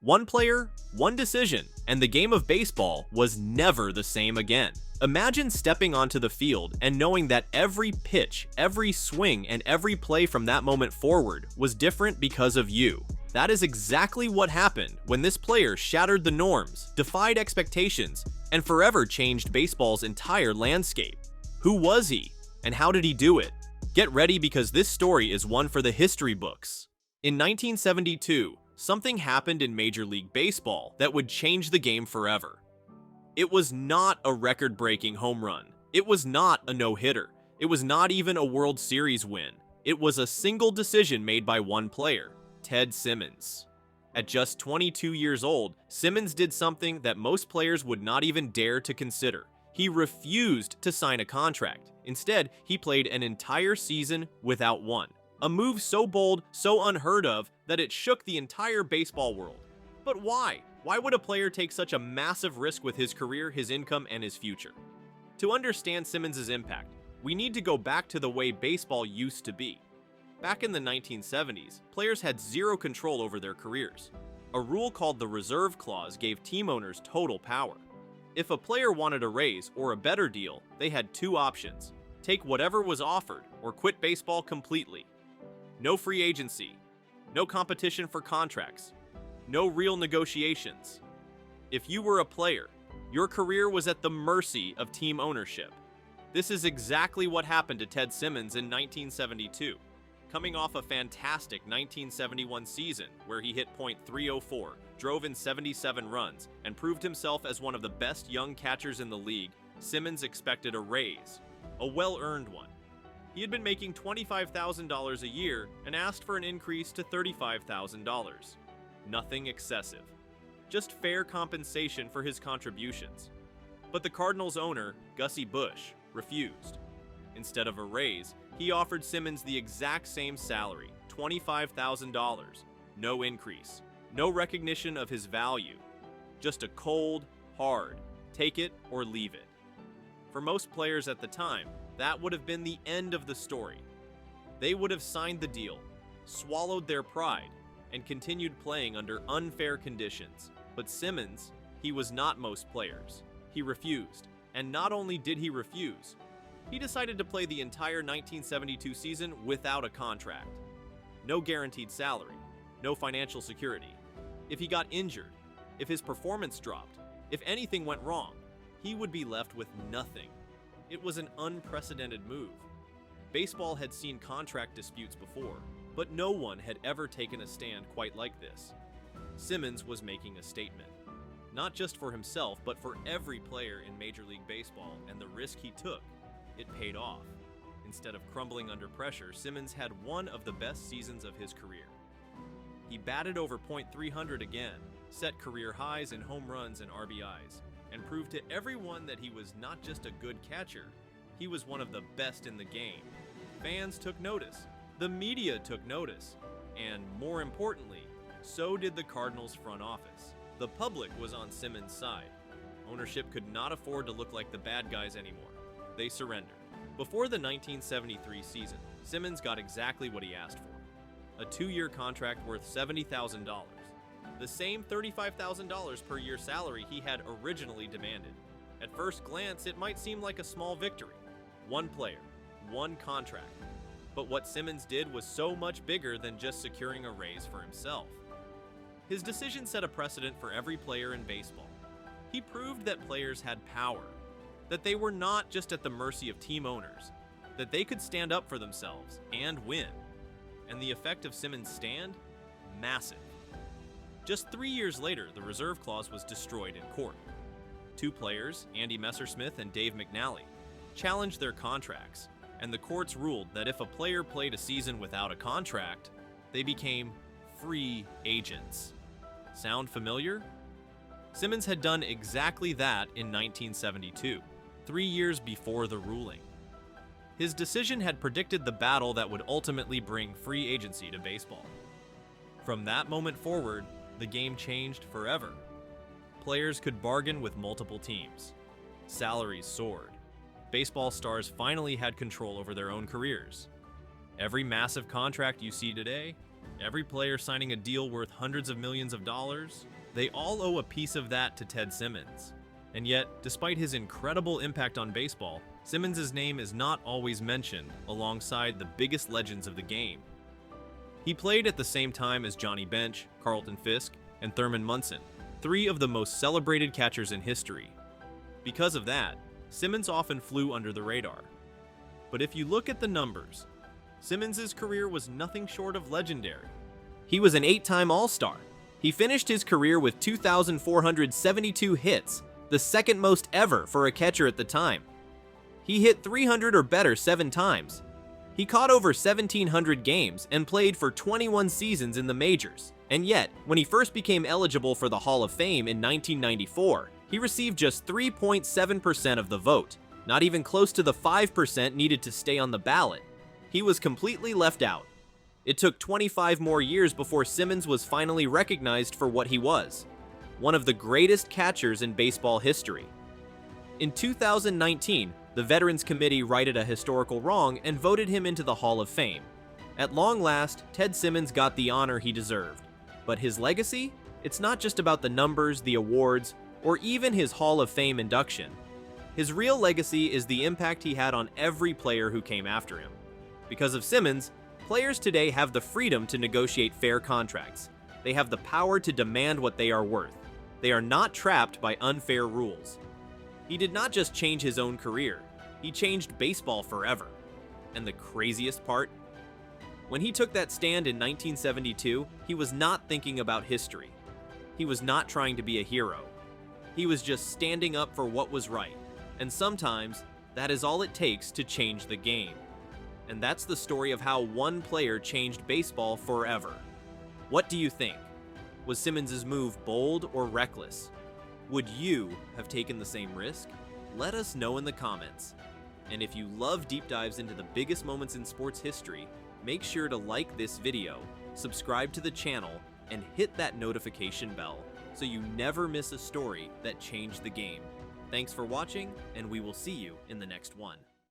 One player, one decision, and the game of baseball was never the same again. Imagine stepping onto the field and knowing that every pitch, every swing, and every play from that moment forward was different because of you. That is exactly what happened when this player shattered the norms, defied expectations, and forever changed baseball's entire landscape. Who was he, and how did he do it? Get ready because this story is one for the history books. In 1972, something happened in Major League Baseball that would change the game forever. It was not a record-breaking home run. It was not a no-hitter. It was not even a World Series win. It was a single decision made by one player, Ted Simmons. At just 22 years old, Simmons did something that most players would not even dare to consider. He refused to sign a contract. Instead, he played an entire season without one. A move so bold, so unheard of, that it shook the entire baseball world. But why? Why would a player take such a massive risk with his career, his income, and his future? To understand Simmons' impact, we need to go back to the way baseball used to be. Back in the 1970s, players had zero control over their careers. A rule called the reserve clause gave team owners total power. If a player wanted a raise or a better deal, they had two options: take whatever was offered or quit baseball completely. No free agency, no competition for contracts, no real negotiations. If you were a player, your career was at the mercy of team ownership. This is exactly what happened to Ted Simmons in 1972. Coming off a fantastic 1971 season where he hit .304, drove in 77 runs, and proved himself as one of the best young catchers in the league, Simmons expected a raise, a well-earned one. He had been making $25,000 a year and asked for an increase to $35,000. Nothing excessive, just fair compensation for his contributions. But the Cardinals' owner, Gussie Busch, refused. Instead of a raise, he offered Simmons the exact same salary, $25,000. No increase, no recognition of his value. Just a cold, hard, take it or leave it. For most players at the time, that would have been the end of the story. They would have signed the deal, swallowed their pride, and continued playing under unfair conditions. But Simmons, he was not most players. He refused. And not only did he refuse, he decided to play the entire 1972 season without a contract. No guaranteed salary, no financial security. If he got injured, if his performance dropped, if anything went wrong, he would be left with nothing. It was an unprecedented move. Baseball had seen contract disputes before, but no one had ever taken a stand quite like this. Simmons was making a statement, not just for himself, but for every player in Major League Baseball, and the risk he took, it paid off. Instead of crumbling under pressure, Simmons had one of the best seasons of his career. He batted over .300 again, set career highs in home runs and RBIs, and proved to everyone that he was not just a good catcher, he was one of the best in the game. Fans took notice, the media took notice, and more importantly, so did the Cardinals' front office. The public was on Simmons' side. Ownership could not afford to look like the bad guys anymore. They surrendered. Before the 1973 season, Simmons got exactly what he asked for: a 2-year contract worth $70,000, the same $35,000 per year salary he had originally demanded. At first glance, it might seem like a small victory. One player, one contract. But what Simmons did was so much bigger than just securing a raise for himself. His decision set a precedent for every player in baseball. He proved that players had power, that they were not just at the mercy of team owners, that they could stand up for themselves and win. And the effect of Simmons' stand? Massive. Just 3 years later, the reserve clause was destroyed in court. Two players, Andy Messersmith and Dave McNally, challenged their contracts, and the courts ruled that if a player played a season without a contract, they became free agents. Sound familiar? Simmons had done exactly that in 1972, 3 years before the ruling. His decision had predicted the battle that would ultimately bring free agency to baseball. From that moment forward, the game changed forever. Players could bargain with multiple teams. Salaries soared. Baseball stars finally had control over their own careers. Every massive contract you see today, Every player signing a deal worth hundreds of millions of dollars, they all owe a piece of that to Ted Simmons. And yet, despite his incredible impact on baseball, Simmons' name is not always mentioned alongside the biggest legends of the game. He played at the same time as Johnny Bench, Carlton Fisk, and Thurman Munson, three of the most celebrated catchers in history. Because of that, Simmons often flew under the radar. But if you look at the numbers, Simmons' career was nothing short of legendary. He was an 8-time All-Star. He finished his career with 2,472 hits, the second most ever for a catcher at the time. He hit 300 or better 7 times. He caught over 1,700 games and played for 21 seasons in the majors. And yet, when he first became eligible for the Hall of Fame in 1994, he received just 3.7% of the vote, not even close to the 5% needed to stay on the ballot. He was completely left out. It took 25 more years before Simmons was finally recognized for what he was, one of the greatest catchers in baseball history. In 2019, the Veterans Committee righted a historical wrong and voted him into the Hall of Fame. At long last, Ted Simmons got the honor he deserved. But his legacy? It's not just about the numbers, the awards, or even his Hall of Fame induction. His real legacy is the impact he had on every player who came after him. Because of Simmons, players today have the freedom to negotiate fair contracts. They have the power to demand what they are worth. They are not trapped by unfair rules. He did not just change his own career, he changed baseball forever. And the craziest part? When he took that stand in 1972, he was not thinking about history. He was not trying to be a hero. He was just standing up for what was right. And sometimes, that is all it takes to change the game. And that's the story of how one player changed baseball forever. What do you think? Was Simmons' move bold or reckless? Would you have taken the same risk? Let us know in the comments. And if you love deep dives into the biggest moments in sports history, make sure to like this video, subscribe to the channel, and hit that notification bell so you never miss a story that changed the game. Thanks for watching, and we will see you in the next one.